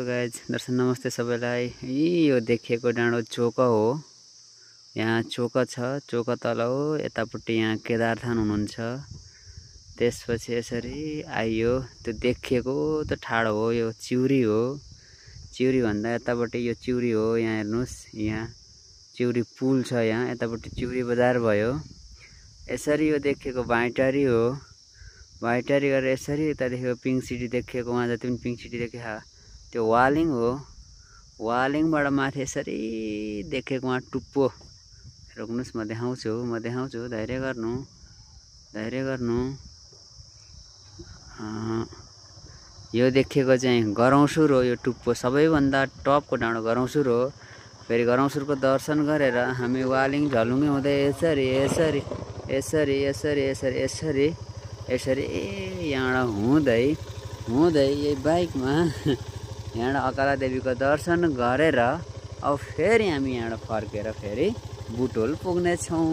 Guys दर्शन नमस्ते सबैलाई। यो देखिएको डाँडो चोक हो। यहाँ चोक छ, चोक तल हो, यतापट्टि यहाँ केदारथान हुनुहुन्छ। त्यसपछि यसरी आइयो त्यो देखिएको त ठाडो हो, यो चिउरी हो। चिउरी भन्दा यतापट्टि यो चिउरी हो। यहाँ हेर्नुस्, यहाँ चिउरी पुल छ, यहाँ यतापट्टि चिउरी बजार भयो। यसरी यो देखिएको भाइटारी हो। भाइटारी गरेर यसरी यता देखेको पिङ्क सिटी देखिएको, वहाँ जति पनि पिङ्क सिटी देखिएको त्यो वालिङ हो। वालिङबाट माथि यसरी देखेको वहाँ टुप्पो। रोक्नुस्, म देखाउँछु, धैर्य गर्नु। यो देखेको चाहिँ गरौँसुर हो। यो टुप्पो सबैभन्दा टपको डाँडो गरौँसुर हो। फेरि गरौँसुरको दर्शन गरेर हामी वालिङ झलुङ्गे हुँदै यसरी यहाँबाट हुँदै यही बाइकमा यहाँबाट अकाला देवीको दर्शन गरेर अब फेरि हामी यहाँबाट फर्केर फेरि बुटोल पुग्नेछौँ।